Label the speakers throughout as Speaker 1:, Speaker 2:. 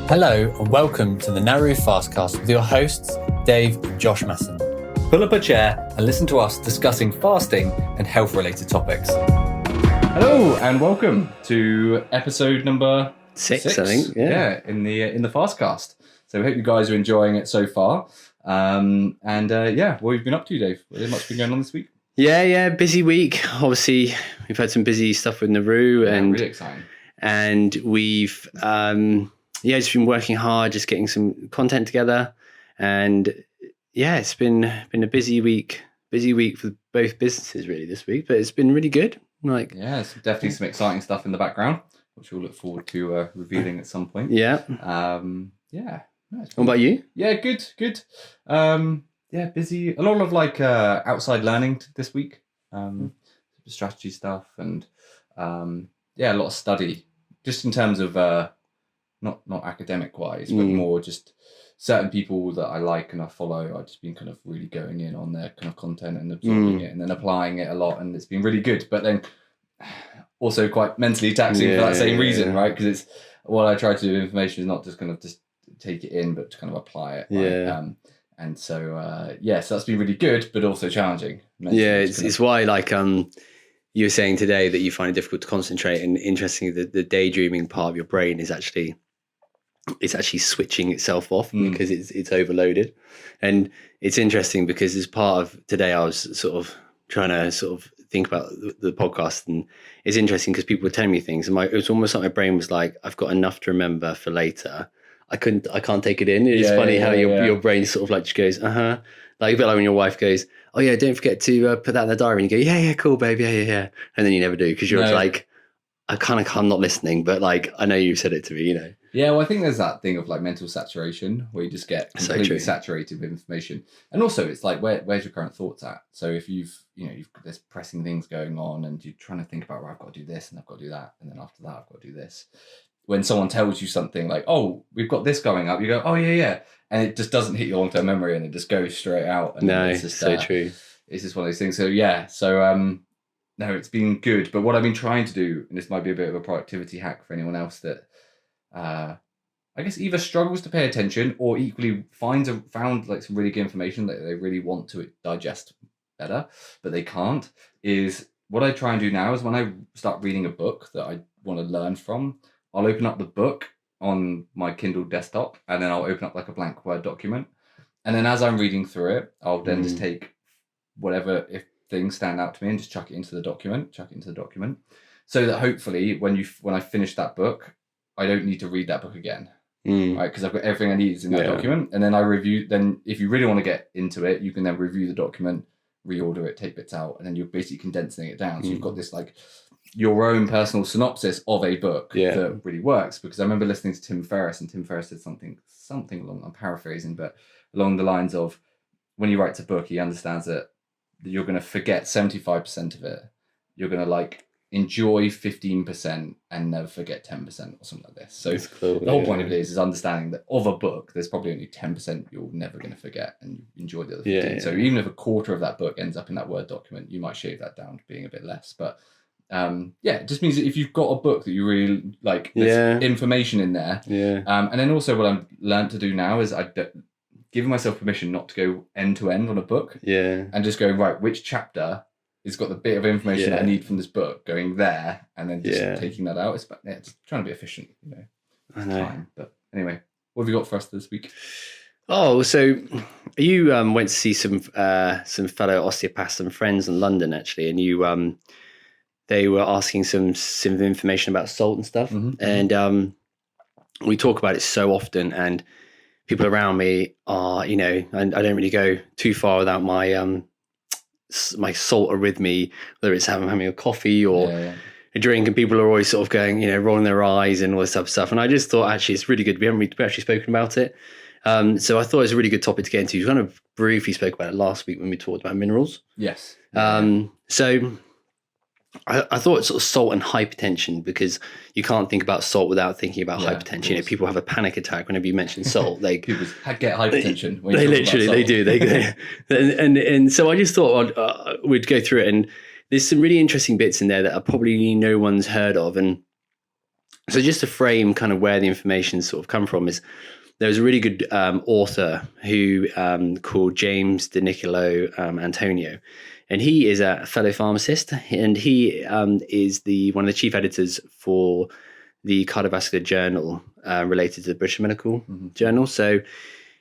Speaker 1: Hello and welcome to the Nauru Fastcast with your hosts, Dave and Josh Masson.
Speaker 2: Pull up a chair and listen to us discussing fasting and health-related topics. Hello and welcome to episode number six.
Speaker 3: I think.
Speaker 2: Yeah, in the Fastcast. So we hope you guys are enjoying it so far. What have you been up to, Dave? Has much been going on this week?
Speaker 3: Yeah, busy week. Obviously, we've had some busy stuff with Nauru, and
Speaker 2: really exciting.
Speaker 3: And we've just been working hard, just getting some content together, and it's been a busy week for both businesses really this week, but it's been really good.
Speaker 2: It's definitely some exciting stuff in the background, which we'll look forward to revealing at some point.
Speaker 3: Yeah.
Speaker 2: What
Speaker 3: about you?
Speaker 2: Yeah, good. Busy. A lot of outside learning this week. Strategy stuff and a lot of study, just in terms of not academic wise, but more just certain people that I like and I follow. I've just been kind of really going in on their kind of content and absorbing it and then applying it a lot, and it's been really good. But then also quite mentally taxing for that same reason, right? Because it's what I try to do with information is not just kind of just take it in, but to kind of apply it. Right? So that's been really good, but also challenging.
Speaker 3: It's why you were saying today that you find it difficult to concentrate, and interestingly, the daydreaming part of your brain is actually switching itself off because it's overloaded. And it's interesting because as part of today, I was sort of trying to think about the podcast, and it's interesting because people were telling me things, and it was almost like my brain was like, I've got enough to remember for later. I can't take it in. It's funny how your brain sort of like just goes, like a bit like when your wife goes, oh yeah, don't forget to put that in the diary, and you go, yeah, cool, baby, yeah, and then you never do because you're like, I'm not listening, but like I know you said it to me, you know.
Speaker 2: Yeah, well, I think there's that thing of like mental saturation where you just get completely saturated with information, and also it's like where's your current thoughts at? So if you've there's pressing things going on, and you're trying to think about, I've got to do this and I've got to do that, and then after that I've got to do this. When someone tells you something like, oh, we've got this going up, you go, oh yeah, and it just doesn't hit your long-term memory, and it just goes straight out. And
Speaker 3: no, it's just so true.
Speaker 2: It's just one of those things. So no, it's been good. But what I've been trying to do, and this might be a bit of a productivity hack for anyone else that I guess either struggles to pay attention or equally found like some really good information that they really want to digest better, but they can't, is what I try and do now is when I start reading a book that I want to learn from, I'll open up the book on my Kindle desktop, and then I'll open up like a blank Word document. And then as I'm reading through it, I'll then just take whatever, if things stand out to me, and just chuck it into the document, so that hopefully when I finish that book, I don't need to read that book again. Right? Because I've got everything I need in that document. And then I review, then if you really want to get into it, you can then review the document, reorder it, take bits out, and then you're basically condensing it down. So you've got this like your own personal synopsis of a book that really works. Because I remember listening to Tim Ferriss, and Tim Ferriss said something along, I'm paraphrasing, but along the lines of, when he writes a book, he understands that you're going to forget 75% of it. You're going to like enjoy 15% and never forget 10% or something like this. So
Speaker 3: cool,
Speaker 2: the whole point of it is understanding that of a book, there's probably only 10% you're never going to forget, and you enjoy the other 15%. So even if a quarter of that book ends up in that Word document, you might shave that down to being a bit less. But it just means that if you've got a book that you really like, there's information in there. And then also what I've learned to do now is giving myself permission not to go end to end on a book. And just go, right, which chapter has got the bit of information that I need from this book, going there, and then just taking that out. It's trying to be efficient,
Speaker 3: I know.
Speaker 2: Time. But anyway, what have you got for us this week?
Speaker 3: Oh, so you went to see some fellow osteopaths and friends in London actually, and you they were asking some information about salt and stuff, and we talk about it so often, and people around me are, I don't really go too far without my my salt are with me, whether it's having a coffee or a drink, and people are always sort of going, rolling their eyes and all this type of stuff. And I just thought, actually, it's really good. We haven't actually spoken about it. So I thought it was a really good topic to get into. You kind of briefly spoke about it last week when we talked about minerals.
Speaker 2: Yes.
Speaker 3: So I thought it's sort of salt and hypertension, because you can't think about salt without thinking about hypertension. People have a panic attack whenever you mention salt.
Speaker 2: People get hypertension.
Speaker 3: They literally, they do. And so I just thought we'd go through it, and there's some really interesting bits in there that are probably no one's heard of. And So just to frame kind of where the information sort of come from is there was a really good author who called James DiNiccolo Antonio, and he is a fellow pharmacist, and he is one of the chief editors for the cardiovascular journal related to the British Medical Journal. So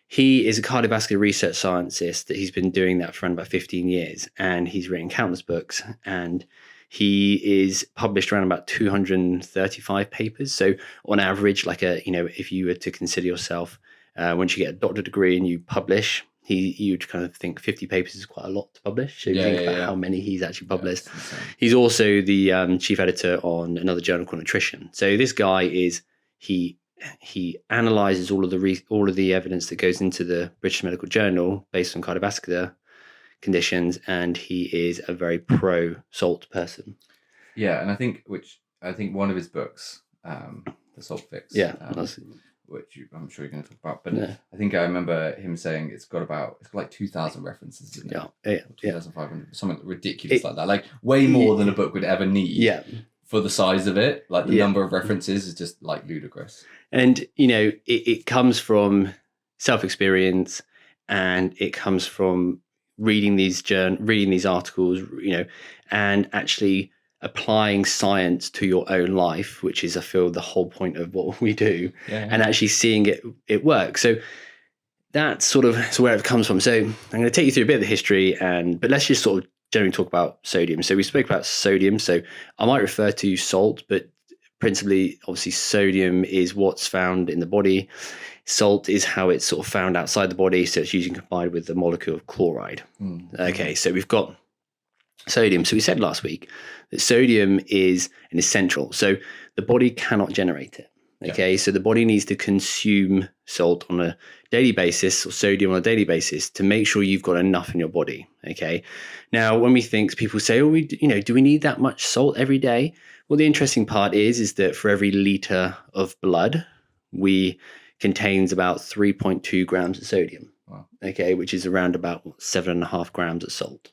Speaker 3: he is a cardiovascular research scientist that he's been doing that for around about 15 years, and he's written countless books, and he is published around about 235 papers. So on average, if you were to consider yourself, once you get a doctorate degree and you publish, you'd kind of think 50 papers is quite a lot to publish. So you think about how many he's actually published. He's also the chief editor on another journal called Nutrition. So this guy he analyzes all of the evidence that goes into the British Medical Journal based on cardiovascular conditions, and he is a very pro salt person.
Speaker 2: Yeah, and I think one of his books, The Salt Fix, which I'm sure you're going to talk about, but I think I remember him saying it's got like 2,000 references in it. 2,500, something ridiculous like that, like way more than a book would ever need. Yeah. For the size of it, like the number of references is just like ludicrous.
Speaker 3: And it comes from self-experience, and it comes from reading these articles, and actually applying science to your own life, which is, I feel, the whole point of what we do, and actually seeing it work. So that's sort of where it comes from. So I'm going to take you through a bit of the history, but let's just sort of generally talk about sodium. So we spoke about sodium. So I might refer to salt, but principally, obviously, sodium is what's found in the body. Salt is how it's sort of found outside the body. So it's usually combined with the molecule of chloride. Okay, so we've got sodium. So we said last week that sodium is an essential. So the body cannot generate it. Okay, so the body needs to consume salt on a daily basis, or sodium on a daily basis, to make sure you've got enough in your body. Okay, now when people say, do we need that much salt every day? Well, the interesting part is that for every litre of blood, we contains about 3.2 grams of sodium. Wow. Okay, which is around about 7.5 grams of salt.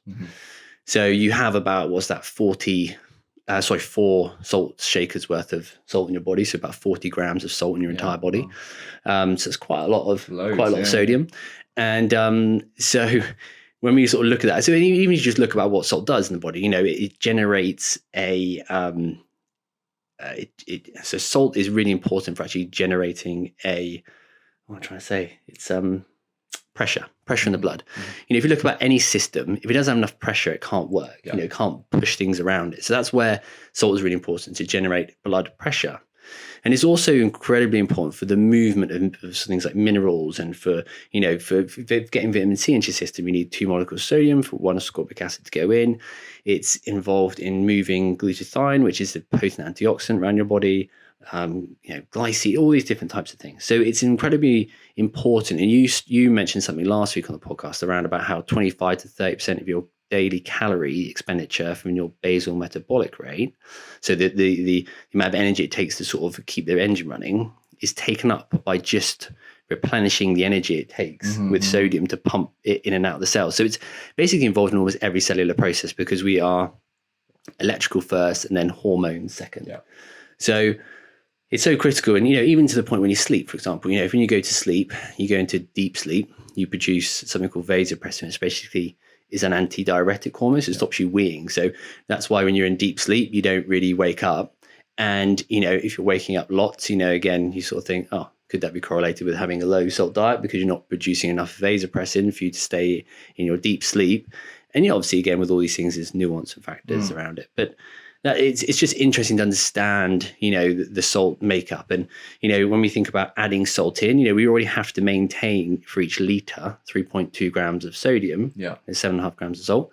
Speaker 3: So you have about 4 salt shakers worth of salt in your body, so about 40 grams of salt in your entire body. Wow. So it's quite a lot of sodium. And so when we sort of look at that, so even if you just look about what salt does in the body, it generates so salt is really important for actually generating pressure in the blood. If you look about any system, if it doesn't have enough pressure, it can't work. It can't push things around it. So that's where salt is really important, to generate blood pressure. And it's also incredibly important for the movement of things like minerals, and for getting vitamin C into your system, you need 2 molecules of sodium for 1 ascorbic acid to go in. It's involved in moving glutathione, which is a potent antioxidant around your body, glycine, all these different types of things. So it's incredibly important. And you mentioned something last week on the podcast around about how 25 to 30% of your daily calorie expenditure from your basal metabolic rate, so the amount of energy it takes to sort of keep their engine running, is taken up by just replenishing the energy it takes with sodium to pump it in and out of the cells. So it's basically involved in almost every cellular process, because we are electrical first and then hormones second. Yeah. So it's so critical. And, even to the point when you sleep, for example, if when you go to sleep, you go into deep sleep, you produce something called vasopressin, which basically is an antidiuretic hormone, so it stops you weeing. So that's why when you're in deep sleep, you don't really wake up. And, if you're waking up lots, again, you sort of think, could that be correlated with having a low salt diet, because you're not producing enough vasopressin for you to stay in your deep sleep? And obviously, again, with all these things, there's nuance and factors around it. But it's just interesting to understand, the salt makeup. And, when we think about adding salt in, we already have to maintain for each litre 3.2 grams of sodium and 7.5 grams of salt.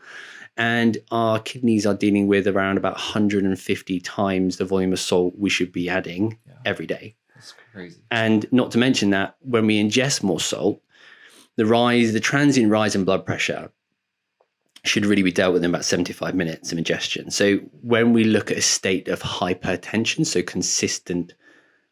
Speaker 3: And our kidneys are dealing with around about 150 times the volume of salt we should be adding every day.
Speaker 2: That's crazy. And
Speaker 3: not to mention that when we ingest more salt, the transient rise in blood pressure should really be dealt with in about 75 minutes of ingestion. So when we look at a state of hypertension, so consistent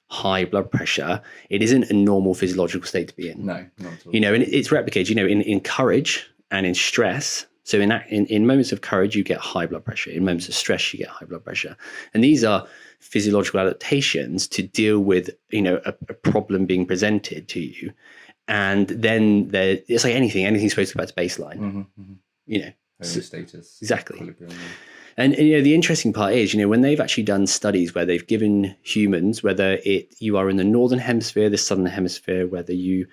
Speaker 3: high blood pressure, it isn't a normal physiological state to be in.
Speaker 2: No, not at all.
Speaker 3: And it's replicated, in courage and in stress. So in moments of courage, you get high blood pressure. In moments of stress, you get high blood pressure. And these are physiological adaptations to deal with, a problem being presented to you. And then it's like anything's supposed to go back to baseline,
Speaker 2: Homeostasis.
Speaker 3: Exactly.
Speaker 2: Equilibrium.
Speaker 3: And the interesting part is, when they've actually done studies where they've given humans, whether you are in the northern hemisphere, the southern hemisphere, whether you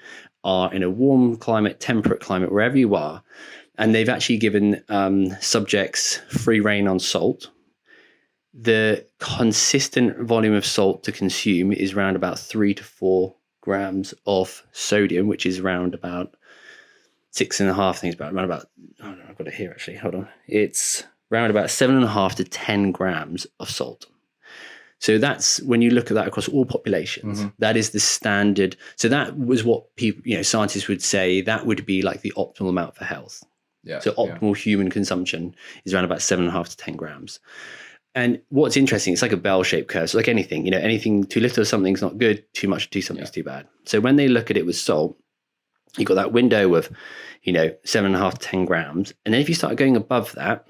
Speaker 3: are in a warm climate, temperate climate, wherever you are, and they've actually given subjects free rein on salt, the consistent volume of salt to consume is around about 3 to 4 grams of sodium, which is around about 6.5 things, around about, I've got it here actually, hold on. It's around about 7.5 to 10 grams of salt. So that's, when you look at that across all populations, that is the standard. So that was what people, scientists would say that would be like the optimal amount for health.
Speaker 2: Yeah.
Speaker 3: So optimal human consumption is around about 7.5 to 10 grams. And what's interesting, it's like a bell-shaped curve. So like anything, anything too little of something's not good, too much of too something's too bad. So when they look at it with salt, you've got that window of, 7.5 to 10 grams. And then if you start going above that,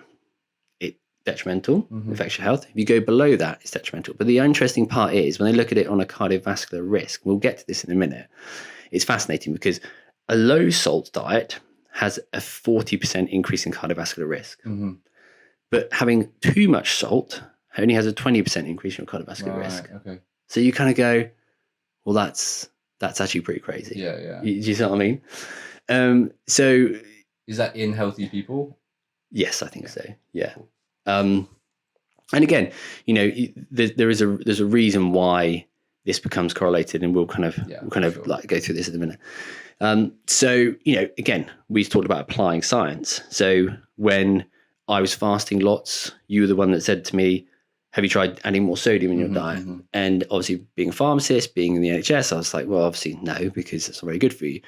Speaker 3: it's detrimental, affects your health. If you go below that, it's detrimental. But the interesting part is when they look at it on a cardiovascular risk, we'll get to this in a minute, it's fascinating because a low salt diet has a 40% increase in cardiovascular risk. But having too much salt only has a 20% increase in cardiovascular risk.
Speaker 2: Okay.
Speaker 3: So you kind of go, well, that's actually pretty crazy.
Speaker 2: Yeah.
Speaker 3: Do you see what I mean? So
Speaker 2: is that in healthy people?
Speaker 3: Yes, I think so. Yeah. And again, there's a reason why this becomes correlated, and we'll kind of like go through this in a minute. So again, we talked about applying science. So when I was fasting lots, you were the one that said to me, have you tried adding more sodium in your diet? And obviously being a pharmacist, being in the NHS, I was like, well, obviously no, because it's not very good for you.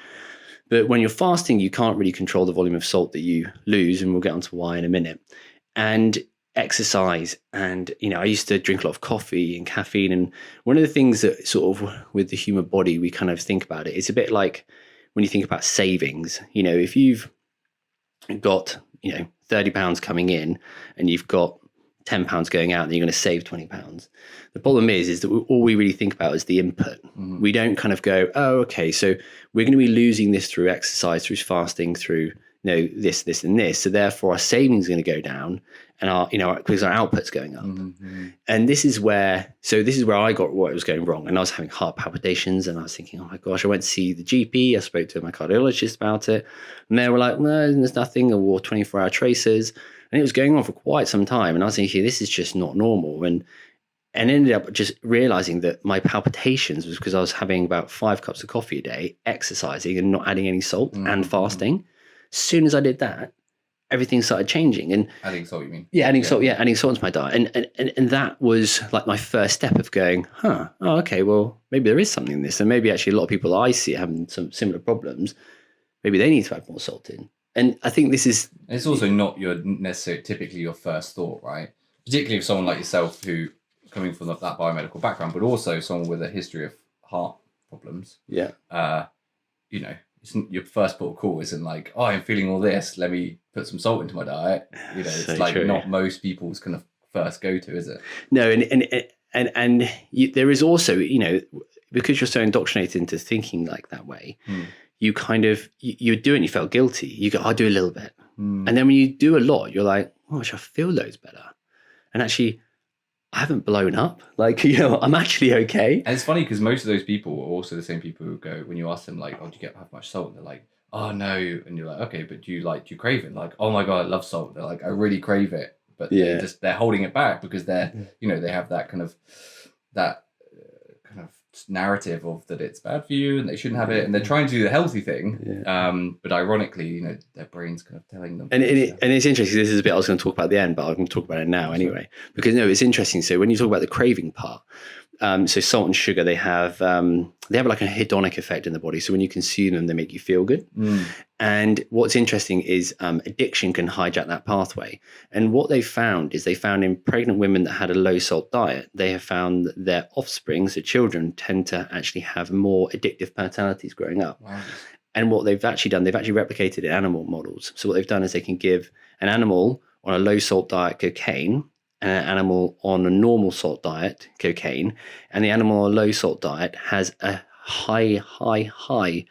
Speaker 3: But when you're fasting, you can't really control the volume of salt that you lose, and we'll get onto why in a minute. And exercise, and I used to drink a lot of coffee and caffeine, and one of the things that sort of with the human body we kind of think about it's a bit like when you think about savings. If you've got 30 pounds coming in and you've got 10 pounds going out, then you're going to save 20 pounds. The problem is that all we really think about is the input. We don't kind of go, oh, okay, so we're going to be losing this through exercise, through fasting, through this and this. So therefore our savings are going to go down, and because our output's going up. And this is where I got what was going wrong. And I was having heart palpitations, and I was thinking, oh my gosh, I went to see the GP. I spoke to my cardiologist about it, and they were like, no, there's nothing. I wore 24-hour tracers, and it was going on for quite some time. And I was thinking, this is just not normal. And ended up just realizing that my palpitations was because I was having about 5 cups of coffee a day, exercising and not adding any salt, and fasting. As soon as I did that, everything started changing. And
Speaker 2: adding salt, you mean?
Speaker 3: Yeah, adding salt into my diet. And that was like my first step of going, okay, well, maybe there is something in this. And maybe actually a lot of people I see having some similar problems, maybe they need to add more salt in. And I think this is...
Speaker 2: It's also not typically your first thought, right? Particularly if someone like yourself who, coming from that biomedical background, but also someone with a history of heart problems.
Speaker 3: Yeah.
Speaker 2: Your first port of call isn't like, oh, I'm feeling all this, let me put some salt into my diet. It's
Speaker 3: so
Speaker 2: like
Speaker 3: true.
Speaker 2: not most people's kind of first go-to, is it?
Speaker 3: No, and there is also, because you're so indoctrinated into thinking like that way, you kind of, you do it and you felt guilty. You go, I'll do a little bit. And then when you do a lot, you're like, oh, I feel loads better. And actually, I haven't blown up. Like, I'm actually okay.
Speaker 2: And it's funny because most of those people are also the same people who go, when you ask them like, oh, do you have much salt? And they're like, oh no. And you're like, okay, but do you crave it? Like, oh my God, I love salt. They're like, I really crave it. But they're holding it back because they're, they have that kind of narrative of that it's bad for you and they shouldn't have it, and they're trying to do the healthy thing. But ironically, their brain's kind of telling them.
Speaker 3: And it's interesting. This is a bit I was going to talk about at the end, but I'm going to talk about it now anyway, because it's interesting. So when you talk about the craving part, so salt and sugar, they have like a hedonic effect in the body. So when you consume them, they make you feel good. And what's interesting is addiction can hijack that pathway. And what they found in pregnant women that had a low salt diet, they have found that their offspring, so children, tend to actually have more addictive personalities growing up.
Speaker 2: Wow.
Speaker 3: And what they've actually done, they've actually replicated in animal models. So what they've done is they can give an animal on a low salt diet cocaine, an animal on a normal salt diet, cocaine, and the animal on a low salt diet has a high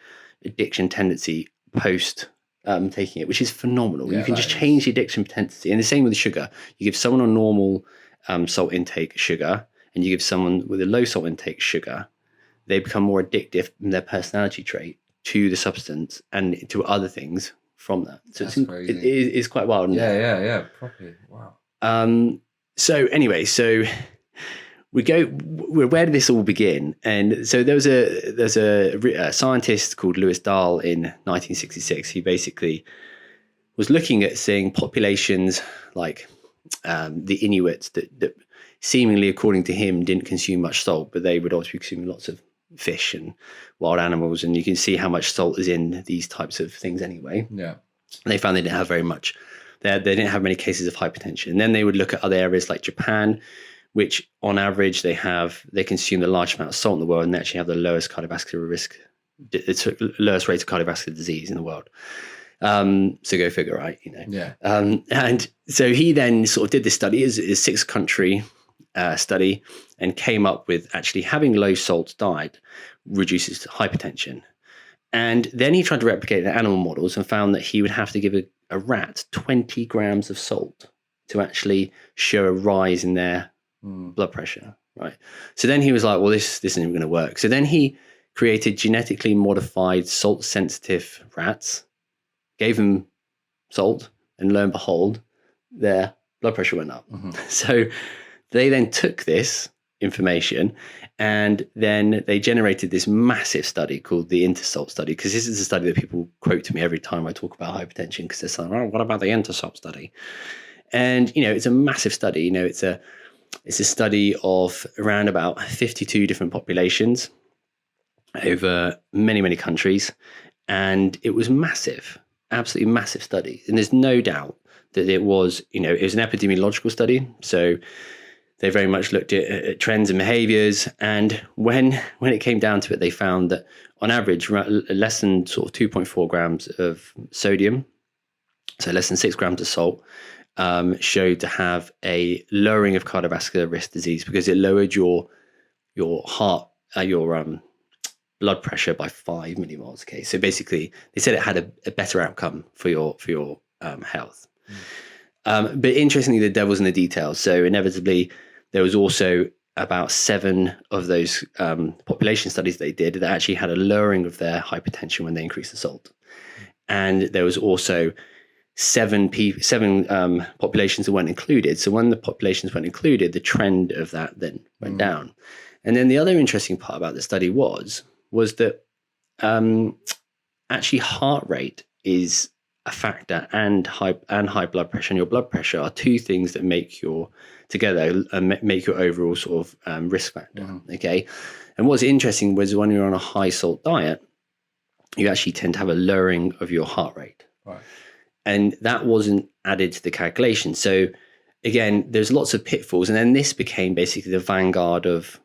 Speaker 3: addiction tendency post taking it, which is phenomenal.
Speaker 2: Yeah,
Speaker 3: you can
Speaker 2: that
Speaker 3: just
Speaker 2: is.
Speaker 3: change the addiction tendency. And the same with sugar. You give someone on normal salt intake sugar, and you give someone with a low salt intake sugar, they become more addictive in their personality trait to the substance and to other things from that. So
Speaker 2: That's crazy.
Speaker 3: it's quite wild. Isn't it?
Speaker 2: Yeah, properly. Wow.
Speaker 3: So anyway, so where did this all begin? And so there's a scientist called Lewis Dahl in 1966. He basically was looking at seeing populations like the Inuits that seemingly, according to him, didn't consume much salt, but they would also be consuming lots of fish and wild animals. And you can see how much salt is in these types of things anyway.
Speaker 2: Yeah.
Speaker 3: And they found they didn't have very much. They didn't have many cases of hypertension. And then they would look at other areas like Japan, which on average they consume the large amount of salt in the world, and they actually have the lowest cardiovascular risk, lowest rate of cardiovascular disease in the world. So go figure, right?
Speaker 2: Yeah.
Speaker 3: And so he then sort of did this study, is a 6-country study, and came up with actually having low salt diet reduces hypertension. And then he tried to replicate the animal models and found that he would have to give a rat 20 grams of salt to actually show a rise in their blood pressure, right? So then he was like, well, this isn't even going to work. So then he created genetically modified salt-sensitive rats, gave them salt, and lo and behold, their blood pressure went up. Mm-hmm. So they then took this information and then they generated this massive study called the INTERSALT study, because this is a study that people quote to me every time I talk about hypertension, because they're saying, oh, what about the INTERSALT study? And, it's a massive study. It's a study of around about 52 different populations over many, many countries. And it was massive, absolutely massive study. And there's no doubt that it was, it was an epidemiological study. So they very much looked at trends and behaviors. And when it came down to it, they found that on average, less than sort of 2.4 grams of sodium, so less than 6 grams of salt, showed to have a lowering of cardiovascular risk disease, because it lowered your heart, your blood pressure by 5 millimoles. Okay, so basically, they said it had a better outcome for your health. But interestingly, the devil's in the details. So inevitably, there was also about 7 of those population studies they did that actually had a lowering of their hypertension when they increased the salt. And there was also 7 populations that weren't included. So when the populations weren't included, the trend of that then went down. And then the other interesting part about the study was that actually heart rate is a factor, and high blood pressure and your blood pressure are 2 things that make your overall sort of risk factor. Mm-hmm. Okay. And what's interesting was when you're on a high salt diet, you actually tend to have a lowering of your heart rate.
Speaker 2: Right.
Speaker 3: And that wasn't added to the calculation. So again, there's lots of pitfalls. And then this became basically the vanguard of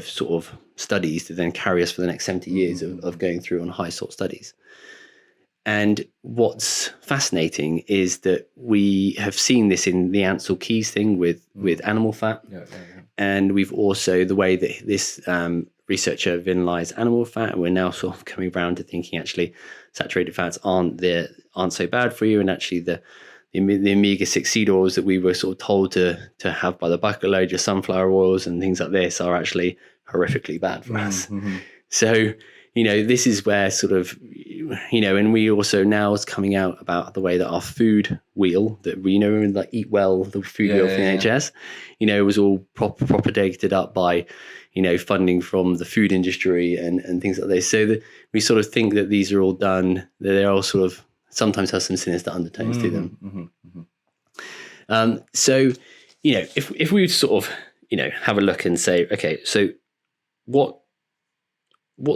Speaker 3: sort of studies to then carry us for the next 70 years of going through on high salt studies. And what's fascinating is that we have seen this in the Ansel Keys thing with animal fat. Yeah. And we've also, the way that this researcher vinylize animal fat, and we're now sort of coming around to thinking actually saturated fats aren't so bad for you, and actually the omega-6 seed oils that we were sort of told to have by the bucket load, your sunflower oils and things like this, are actually horrifically bad for us. Mm-hmm. So, this is where sort of, and we also now is coming out about the way that our food wheel that we like Eat Well, the food wheel for the NHS, was all propagated up by, funding from the food industry and things like this. So that we sort of think that these are all done, that they're all sort of sometimes have some sinister undertones to them. Mm-hmm, mm-hmm. So, if we sort of, have a look and say, okay, so what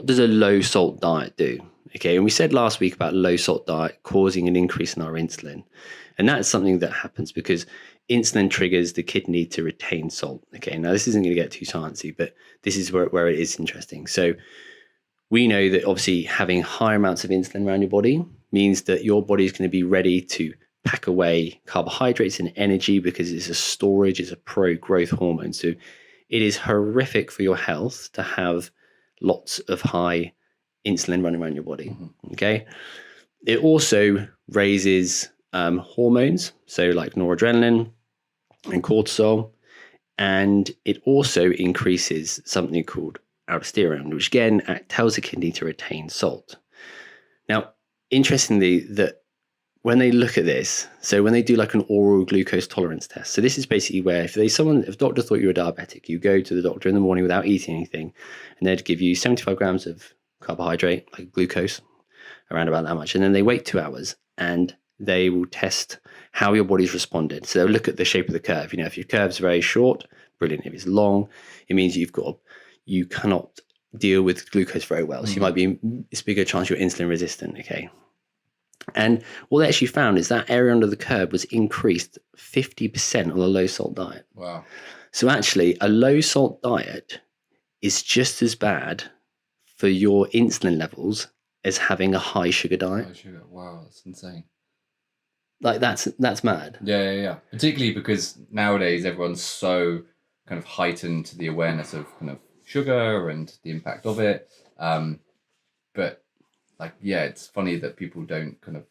Speaker 3: does a low salt diet do? Okay, and we said last week about low salt diet causing an increase in our insulin. And that's something that happens because insulin triggers the kidney to retain salt. Okay, now this isn't going to get too sciencey, but this is where it is interesting. So we know that obviously having higher amounts of insulin around your body means that your body is going to be ready to pack away carbohydrates and energy because it's a storage, it's a pro-growth hormone. So it is horrific for your health to have lots of high insulin running around your body. Okay. It also raises hormones, so like noradrenaline and cortisol, and it also increases something called aldosterone, which again tells the kidney to retain salt. Now, interestingly, that when they look at this, so when they do like an oral glucose tolerance test, so this is basically where if a doctor thought you were diabetic, you go to the doctor in the morning without eating anything, and they'd give you 75 grams of carbohydrate, like glucose, around about that much, and then they wait 2 hours and they will test how your body's responded. So they'll look at the shape of the curve. You know, if your curve's very short, brilliant. If it's long, it means you cannot deal with glucose very well. So it's a bigger chance you're insulin resistant. Okay. And what they actually found is that area under the curve was increased 50% on a low salt diet.
Speaker 2: Wow.
Speaker 3: So actually a low salt diet is just as bad for your insulin levels as having a high sugar diet.
Speaker 2: High sugar. Wow, that's insane.
Speaker 3: Like that's mad.
Speaker 2: Yeah. Particularly because nowadays everyone's so kind of heightened to the awareness of kind of sugar and the impact of it. But like, yeah, it's funny that people don't kind of,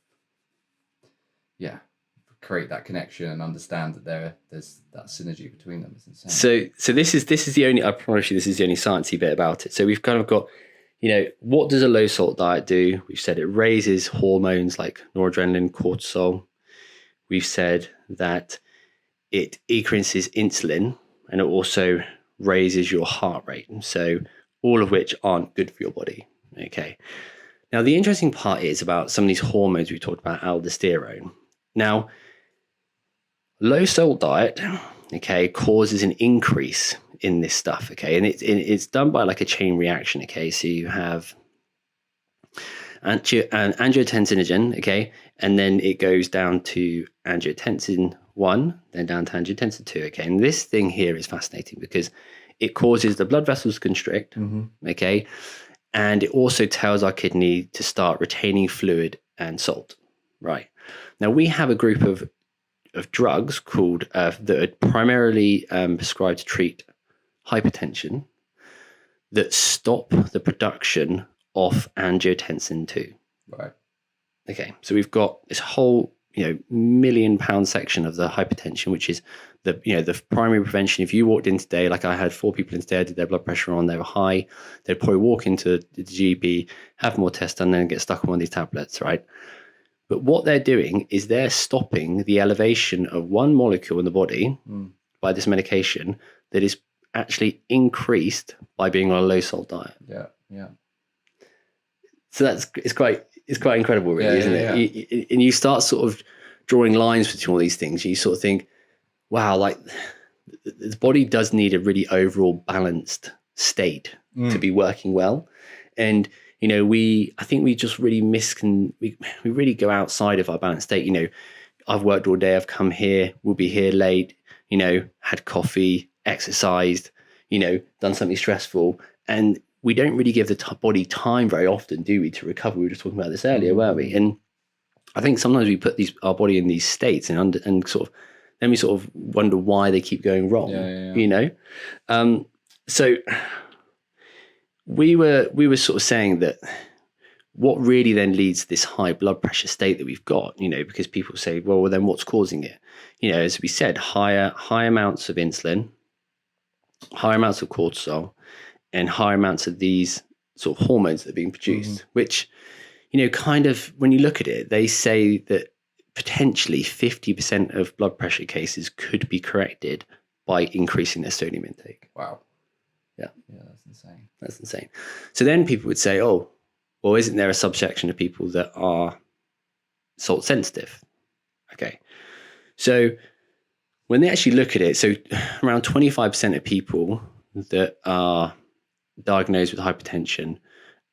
Speaker 2: create that connection and understand that there's that synergy between them. It's insane.
Speaker 3: So this is the only, I promise you, this is the only sciencey bit about it. So we've kind of got, what does a low salt diet do? We've said it raises hormones like noradrenaline, cortisol. We've said that it increases insulin and it also raises your heart rate. So all of which aren't good for your body. Okay. Now, the interesting part is about some of these hormones we talked about, aldosterone. Now, low salt diet, okay, causes an increase in this stuff, okay, and it's done by like a chain reaction, okay. So you have angiotensinogen, okay, and then it goes down to angiotensin 1, then down to angiotensin 2, okay. And this thing here is fascinating because it causes the blood vessels to constrict, okay, and it also tells our kidney to start retaining fluid and salt, right? Now we have a group of drugs called that are primarily prescribed to treat hypertension that stop the production of angiotensin 2.
Speaker 2: Right.
Speaker 3: Okay, so we've got this whole £1 million section of the hypertension, which is the primary prevention. If you walked in today, like I had 4 people in today, I did their blood pressure on, they were high, they'd probably walk into the GP, have more tests done, then get stuck on one of these tablets, right? But what they're doing is they're stopping the elevation of one molecule in the body by this medication that is actually increased by being on a low salt diet.
Speaker 2: Yeah.
Speaker 3: So it's quite incredible, really, isn't it? And you start sort of drawing lines between all these things. You sort of think, wow, like the body does need a really overall balanced state to be working well. And I think we just really we really go outside of our balanced state. I've worked all day, I've come here, we'll be here late, had coffee, exercised, done something stressful. And we don't really give the body time very often, do we, to recover? We were just talking about this earlier, weren't we? And I think sometimes we put our body in these states and then we sort of wonder why they keep going wrong, So we were sort of saying that what really then leads to this high blood pressure state that we've got, because people say, well, then what's causing it? As we said, high amounts of insulin, high amounts of cortisol, and high amounts of these sort of hormones that are being produced, which, kind of, when you look at it, they say that potentially 50% of blood pressure cases could be corrected by increasing their sodium intake.
Speaker 2: Wow.
Speaker 3: Yeah,
Speaker 2: that's insane.
Speaker 3: So then people would say, oh, well, isn't there a subsection of people that are salt sensitive? Okay. So when they actually look at it, so around 25% of people that are diagnosed with hypertension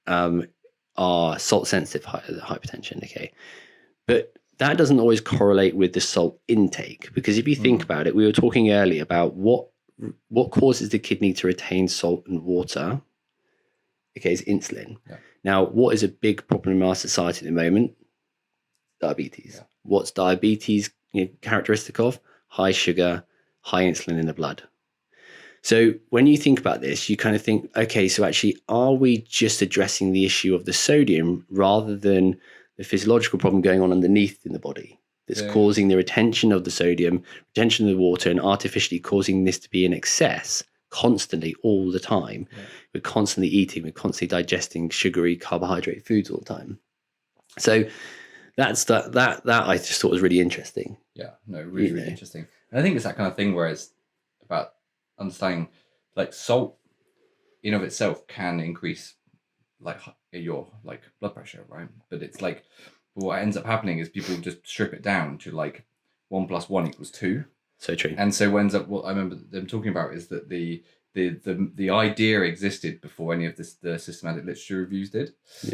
Speaker 3: are salt sensitive hypertension. Okay. But that doesn't always correlate with the salt intake, because if you think about it, we were talking earlier about what causes the kidney to retain salt and water. Okay, is insulin. Yeah. Now, what is a big problem in our society at the moment? Diabetes. Yeah. what's diabetes characteristic of? High sugar, high insulin in the blood. So when you think about this, you kind of think, okay, so actually, are we just addressing the issue of the sodium rather than the physiological problem going on underneath in the body that's causing the retention of the sodium, retention of the water, and artificially causing this to be in excess constantly all the time? We're constantly eating, we're constantly digesting sugary carbohydrate foods all the time. So that I just thought was really interesting.
Speaker 2: Yeah, no, really interesting. And I think it's that kind of thing where it's about understanding, like, salt in of itself can increase like your like blood pressure, right? But it's like, what ends up happening is people just strip it down to like 1 + 1 = 2.
Speaker 3: So true.
Speaker 2: And so what ends up, what I remember them talking about is that the idea existed before any of the systematic literature reviews did.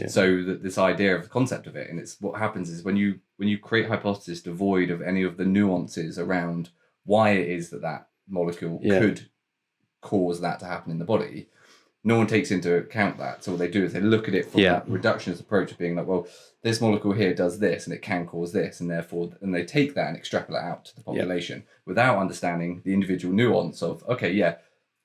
Speaker 2: So that this idea of the concept of it, and it's what happens is when you create hypotheses devoid of any of the nuances around why it is that molecule could cause that to happen in the body, no one takes into account that. So what they do is they look at it from that reductionist approach of being like, well, this molecule here does this and it can cause this, and therefore, and they take that and extrapolate out to the population without understanding the individual nuance of, okay,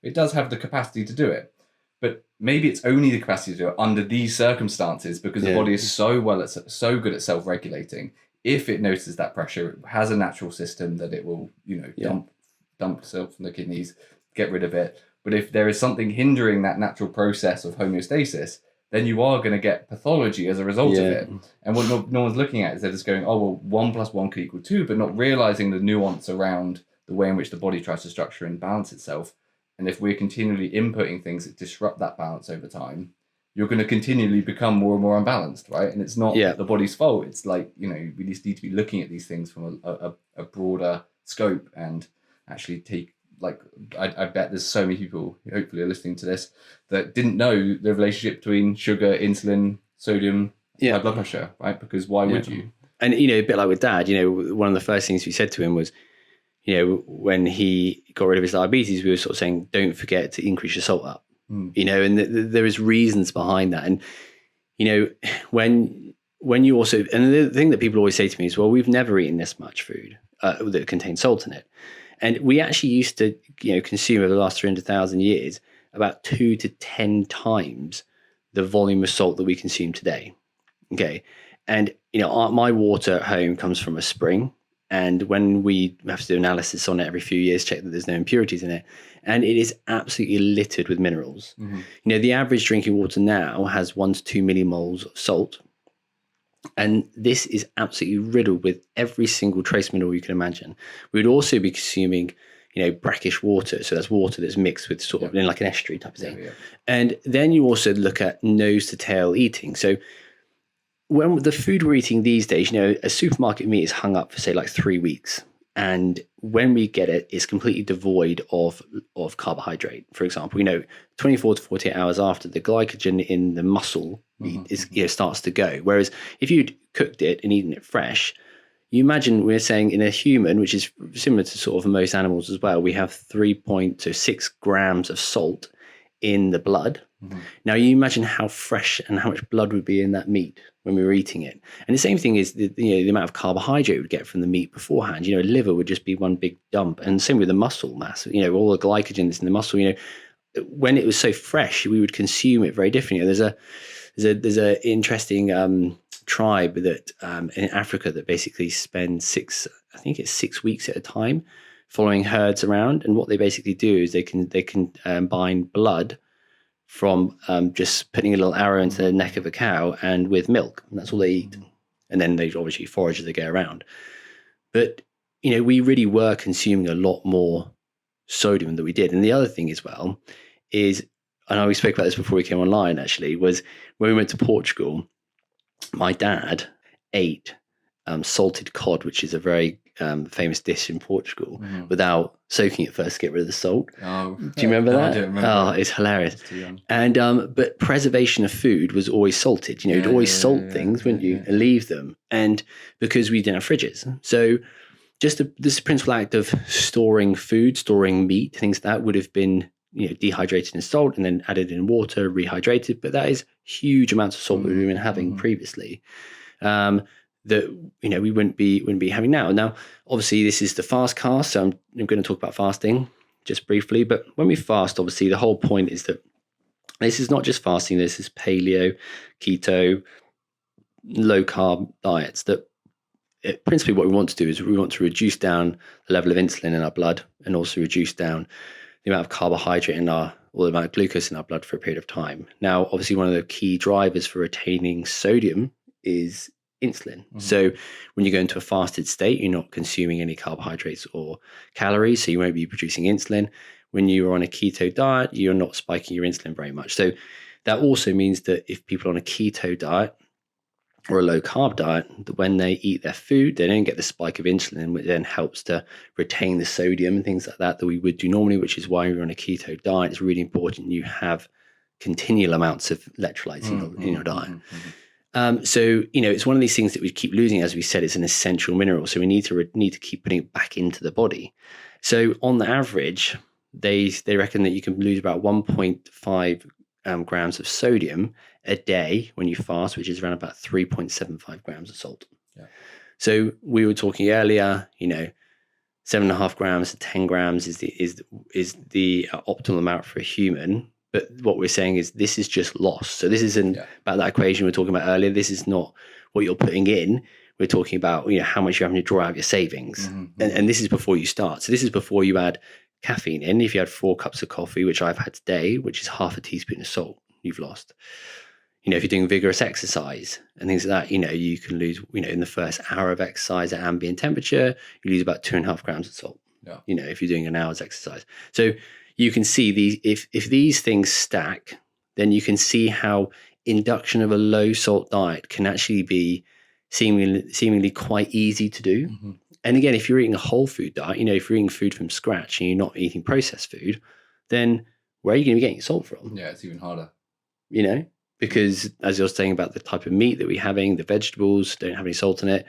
Speaker 2: it does have the capacity to do it, but maybe it's only the capacity to do it under these circumstances because the body is so good at self-regulating. If it notices that pressure, it has a natural system that it will, dump itself from the kidneys, get rid of it. But if there is something hindering that natural process of homeostasis, then you are going to get pathology as a result of it. And what no one's looking at is they're just going, oh, well, 1 + 1 = 2, but not realizing the nuance around the way in which the body tries to structure and balance itself. And if we're continually inputting things that disrupt that balance over time, you're going to continually become more and more unbalanced, right? And it's not the body's fault. It's like, we just need to be looking at these things from a broader scope and actually take, like, I bet there's so many people who hopefully are listening to this that didn't know the relationship between sugar, insulin, sodium, high blood pressure, right? Because why would you?
Speaker 3: And, a bit like with Dad, one of the first things we said to him was, when he got rid of his diabetes, we were sort of saying, don't forget to increase your salt up, and there is reasons behind that. And, when you also, and the thing that people always say to me is, well, we've never eaten this much food that contains salt in it. And we actually used to, consume over the last 300,000 years about 2 to 10 times the volume of salt that we consume today. Okay. And, my water at home comes from a spring. And when we have to do analysis on it every few years, check that there's no impurities in it. And it is absolutely littered with minerals. The average drinking water now has 1 to 2 millimoles of salt. And this is absolutely riddled with every single trace mineral you can imagine. We would also be consuming, brackish water. So that's water that's mixed with sort of in like an estuary type of thing. And then you also look at nose to tail eating. So when the food we're eating these days, a supermarket meat is hung up for, say, like 3 weeks. And when we get it, it's completely devoid of carbohydrate. For example, 24 to 48 hours after, the glycogen in the muscle meat is starts to go. Whereas if you'd cooked it and eaten it fresh, you imagine we're saying in a human, which is similar to sort of most animals as well, we have 3.6 grams of salt in the blood. Now you imagine how fresh and how much blood would be in that meat when we were eating it. And the same thing is the amount of carbohydrate we would get from the meat beforehand. Liver would just be one big dump. And same with the muscle mass, all the glycogen that's in the muscle, when it was so fresh, we would consume it very differently. There's a interesting tribe that in Africa that basically spend 6 weeks at a time following herds around. And what they basically do is they can bind blood from just putting a little arrow into the neck of a cow and with milk, and that's all they eat. And then they obviously forage as they go around. But, we really were consuming a lot more sodium than we did. And the other thing as well is, I know we spoke about this before we came online actually, was when we went to Portugal, my dad ate salted cod, which is a very famous dish in Portugal, without soaking it first to get rid of the salt. Oh, do you remember that?
Speaker 2: I don't remember.
Speaker 3: Oh, it's hilarious. And but preservation of food was always salted. You'd always salt things, wouldn't you, and leave them. And because we didn't have fridges, so just this principal act of storing food, storing meat, things that would have been dehydrated in salt and then added in water, rehydrated. But that is huge amounts of salt we've been having previously. that we wouldn't be having now. Now, obviously, this is the fast cast, so I'm going to talk about fasting just briefly. But when we fast, obviously, the whole point is that this is not just fasting. This is paleo, keto, low carb diets. That principally what we want to do is we want to reduce down the level of insulin in our blood, and also reduce down the amount of carbohydrate or the amount of glucose in our blood for a period of time. Now, obviously, one of the key drivers for retaining sodium is insulin. So when you go into a fasted state, you're not consuming any carbohydrates or calories, so you won't be producing insulin. When you're on a keto diet, you're not spiking your insulin very much. So that also means that if people are on a keto diet or a low carb diet, that when they eat their food, they don't get the spike of insulin, which then helps to retain the sodium and things like that we would do normally, which is why you're on a keto diet. It's really important you have continual amounts of electrolytes in your diet. So, it's one of these things that we keep losing. As we said, it's an essential mineral. So we need to keep putting it back into the body. So on the average, they reckon that you can lose about 1.5 grams of sodium a day when you fast, which is around about 3.75 grams of salt. Yeah. So we were talking earlier, 7.5 grams to 10 grams is the optimal amount for a human. But what we're saying is this is just loss. So this isn't about that equation we were talking about earlier. This is not what you're putting in. We're talking about how much you're having to draw out of your savings. And this is before you start. So this is before you add caffeine in. If you had 4 cups of coffee, which I've had today, which is half a teaspoon of salt, you've lost. If you're doing vigorous exercise and things like that, you can lose, in the first hour of exercise at ambient temperature, you lose about 2.5 grams of salt. Yeah. If you're doing an hour's exercise. So you can see if these things stack, then you can see how induction of a low salt diet can actually be seemingly quite easy to do. And again, if you're eating a whole food diet, if you're eating food from scratch and you're not eating processed food, then where are you going to be getting your salt from?
Speaker 2: Yeah, it's even harder.
Speaker 3: Because as I was saying about the type of meat that we're having, the vegetables don't have any salt in it.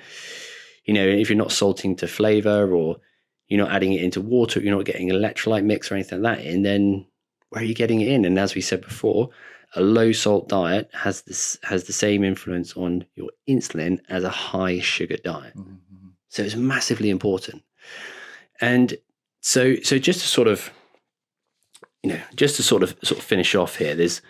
Speaker 3: If you're not salting to flavor, or you're not adding it into water, you're not getting an electrolyte mix or anything like that in, then where are you getting it in? And as we said before, a low salt diet has the same influence on your insulin as a high sugar diet. So it's massively important. And so just to sort of finish off here, there's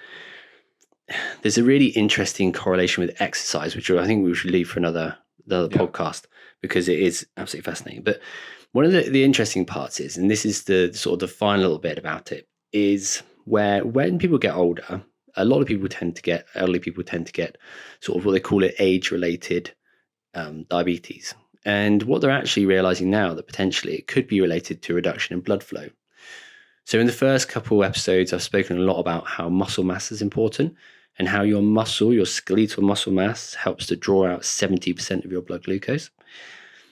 Speaker 3: a really interesting correlation with exercise, which I think we should leave for another podcast, because it is absolutely fascinating. But one of the interesting parts is, and this is the sort of the final little bit about it, is where when people get older, a lot of people elderly people tend to get sort of what they call it age-related diabetes. And what they're actually realizing now, that potentially it could be related to a reduction in blood flow. So in the first couple episodes, I've spoken a lot about how muscle mass is important, and how your skeletal muscle mass helps to draw out 70% of your blood glucose.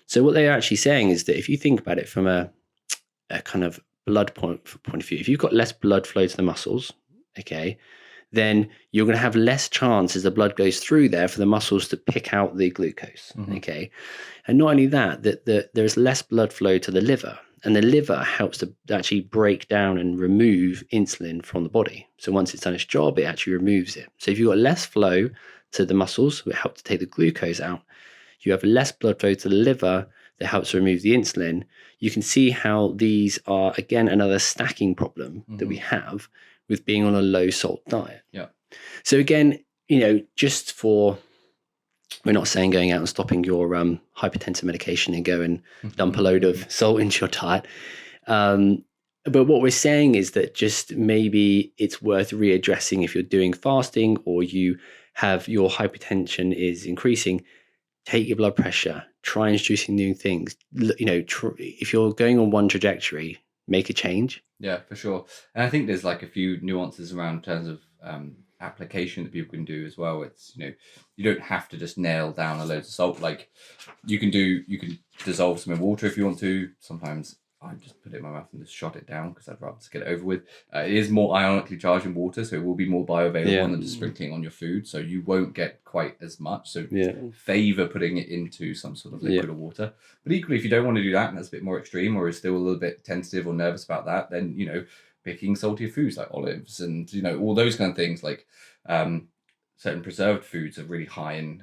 Speaker 3: So what they're actually saying is that if you think about it from a kind of blood point of view, if you've got less blood flow to the muscles, then you're going to have less chance as the blood goes through there for the muscles to pick out the glucose. And not only that there's less blood flow to the liver. And the liver helps to actually break down and remove insulin from the body. So once it's done its job, it actually removes it. So if you've got less flow to the muscles, it helps to take the glucose out. You have less blood flow to the liver that helps remove the insulin. You can see how these are, again, another stacking problem that we have with being on a low salt diet. Yeah. So again, just for... We're not saying going out and stopping your hypertensive medication and go and dump a load of salt into your diet. But what we're saying is that just maybe it's worth readdressing if you're doing fasting, or you have your hypertension is increasing. Take your blood pressure, try introducing new things. If you're going on one trajectory, make a change.
Speaker 2: Yeah, for sure. And I think there's like a few nuances around in terms of application that people can do as well. It's you don't have to just nail down a load of salt. Like you can dissolve some in water if you want to. Sometimes I just put it in my mouth and just shot it down because I'd rather just get it over with. It is more ionically charged in water, so it will be more bioavailable than just sprinkling on your food, so you won't get quite as much. So favour putting it into some sort of liquid or water. But equally, if you don't want to do that and that's a bit more extreme, or is still a little bit tentative or nervous about that, then picking saltier foods like olives and all those kind of things, like certain preserved foods are really high in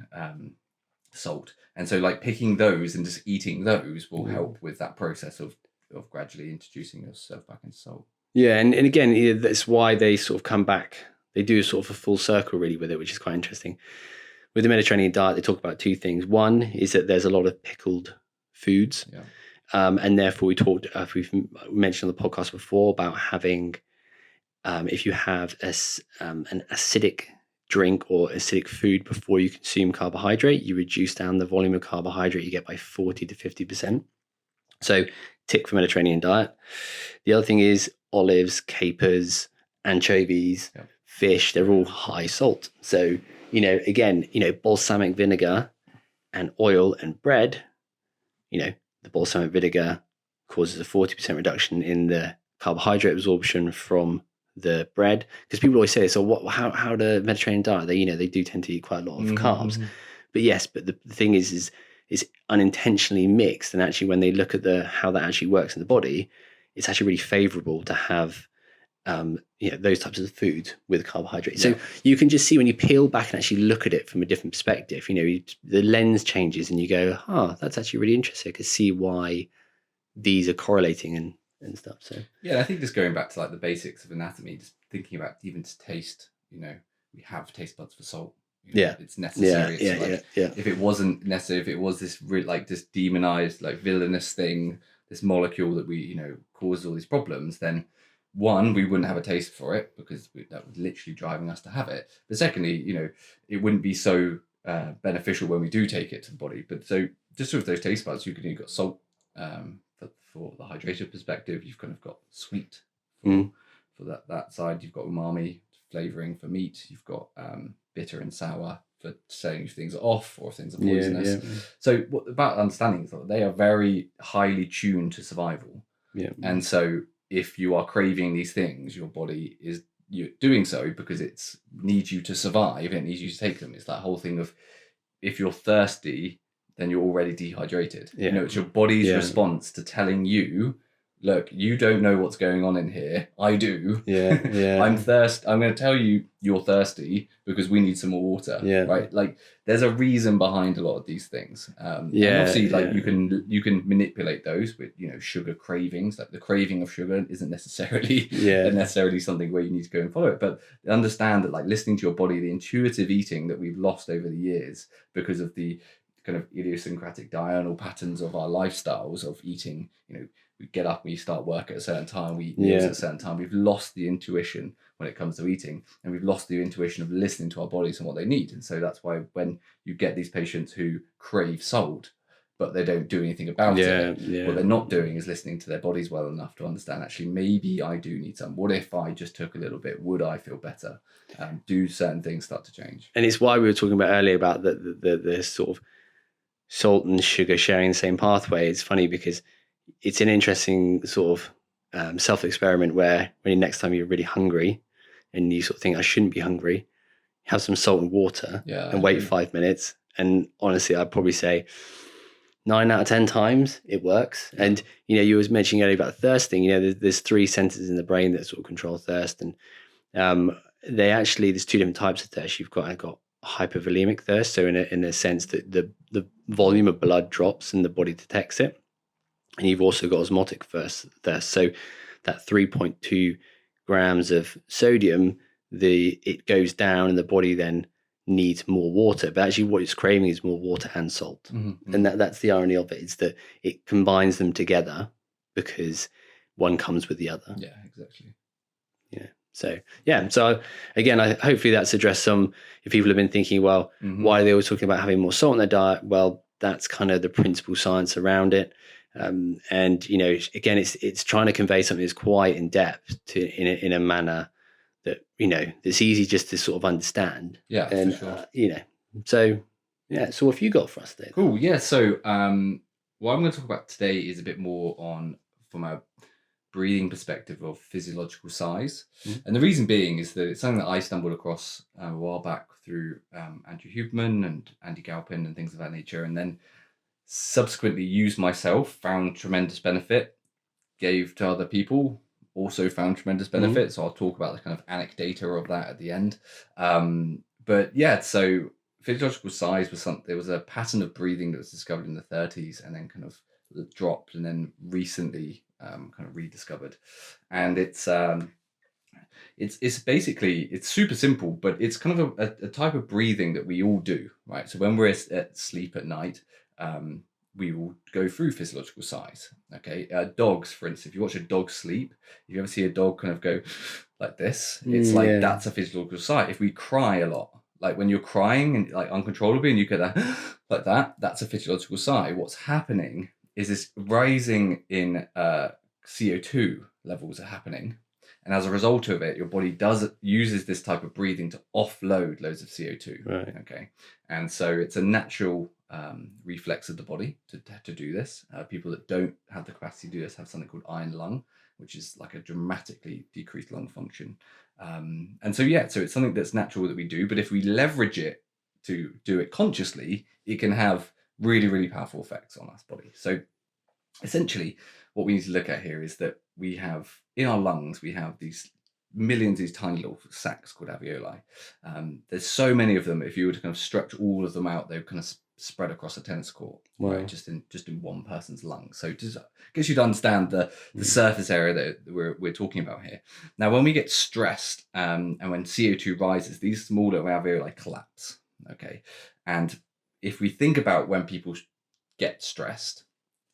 Speaker 2: salt. And so like picking those and just eating those will help with that process of gradually introducing yourself back into salt.
Speaker 3: Yeah, and again, that's why they sort of come back. They do sort of a full circle really with it, which is quite interesting. With the Mediterranean diet, they talk about two things. One is that there's a lot of pickled foods.
Speaker 2: Yeah.
Speaker 3: And therefore we've mentioned on the podcast before about having, if you have an acidic drink or acidic food before you consume carbohydrate, you reduce down the volume of carbohydrate you get by 40 to 50%. So tick for Mediterranean diet. The other thing is olives, capers, anchovies, fish, they're all high salt. So, again, balsamic vinegar and oil and bread, the balsamic vinegar causes a 40% reduction in the carbohydrate absorption from the bread. Because people always say, so how the Mediterranean diet, they do tend to eat quite a lot of carbs. But yes, but the thing is unintentionally mixed. And actually, when they look at how that actually works in the body, it's actually really favorable to have those types of food with carbohydrates. So you can just see when you peel back and actually look at it from a different perspective, the lens changes and you go, that's actually really interesting. I can see why these are correlating and stuff. So
Speaker 2: I think just going back to like the basics of anatomy, just thinking about even to taste, we have taste buds for salt. It's necessary. If it wasn't necessary, if it was this this demonized, like villainous thing, this molecule that we causes all these problems, then one, we wouldn't have a taste for it because that was literally driving us to have it. But secondly, it wouldn't be so beneficial when we do take it to the body. But so just with those taste buds, you've got salt for the hydrated perspective. You've kind of got sweet for that side. You've got umami flavoring for meat. You've got bitter and sour for saying if things are off or if things are poisonous. So what about understanding is that they are very highly tuned to survival. And so if you are craving these things, your body you're doing so because it needs you to survive. It needs you to take them. It's that whole thing of if you're thirsty, then you're already dehydrated. It's your body's response to telling you, look, you don't know what's going on in here. I do. I'm thirsty. I'm going to tell you you're thirsty because we need some more water. Right. Like there's a reason behind a lot of these things. And obviously you can manipulate those with, sugar cravings. Like the craving of sugar isn't necessarily something where you need to go and follow it. But understand that like listening to your body, the intuitive eating that we've lost over the years because of the kind of idiosyncratic diurnal patterns of our lifestyles of eating, we get up, we start work at a certain time, we eat meals at a certain time. We've lost the intuition when it comes to eating, and we've lost the intuition of listening to our bodies and what they need. And so that's why when you get these patients who crave salt, but they don't do anything about it, what they're not doing is listening to their bodies well enough to understand, actually, maybe I do need some. What if I just took a little bit? Would I feel better? Do certain things start to change? And
Speaker 3: it's why we were talking about earlier about the sort of salt and sugar sharing the same pathway. It's funny because it's an interesting sort of self-experiment where when next time you're really hungry and you sort of think I shouldn't be hungry, have some salt and water and wait 5 minutes. And honestly, I'd probably say 9 out of 10 times it works. And, you was mentioning earlier about thirsting, there's 3 centers in the brain that sort of control thirst. And there's 2 different types of thirst. You've got hypervolemic thirst. So in a sense that the volume of blood drops and the body detects it. And you've also got osmotic thirst. So that 3.2 grams of sodium, it goes down and the body then needs more water. But actually what it's craving is more water and salt. And that's the irony of it, is that it combines them together because one comes with the other.
Speaker 2: Yeah, exactly.
Speaker 3: So again, hopefully that's addressed some, if people have been thinking, well, why are they always talking about having more salt in their diet? Well, that's kind of the principal science around it. And again, it's trying to convey something that's quite in depth in a manner that that's easy just to sort of understand.
Speaker 2: Yeah,
Speaker 3: and
Speaker 2: for
Speaker 3: sure. So what have you got for us today?
Speaker 2: Cool. Yeah. So what I'm going to talk about today is a bit more from a breathing perspective of physiological size. And the reason being is that it's something that I stumbled across a while back through Andrew Huberman and Andy Galpin and things of that nature, and then subsequently used myself, found tremendous benefit, gave to other people, also found tremendous benefit. So I'll talk about the kind of anecdata of that at the end. But yeah, so physiological size was something. There was a pattern of breathing that was discovered in the 30s and then kind of dropped, and then recently kind of rediscovered. And it's basically, it's super simple, but it's kind of a type of breathing that we all do, right? So when we're at sleep at night, we will go through physiological sighs. Okay, dogs, for instance, if you watch a dog sleep, if you ever see a dog kind of go like this, it's like that's a physiological sigh. If we cry a lot, like when you're crying and like uncontrollably, and you get that like that, that's a physiological sigh. What's happening is this rising in CO2 levels are happening. And as a result of it, your body uses this type of breathing to offload loads of CO2.
Speaker 3: Right.
Speaker 2: Okay. And so it's a natural reflex of the body to do this. People that don't have the capacity to do this have something called iron lung, which is like a dramatically decreased lung function. And so, so it's something that's natural that we do. But if we leverage it to do it consciously, it can have really, really powerful effects on our body. So essentially, what we need to look at here is that we have in our lungs, we have these millions of these tiny little sacs called alveoli. There's so many of them. If you were to kind of stretch all of them out, they would kind of spread across a tennis court, right? Just in one person's lungs. So just gets you to understand the surface area that we're talking about here. Now, when we get stressed and when CO2 rises, these small little alveoli collapse. Okay, and if we think about when people get stressed,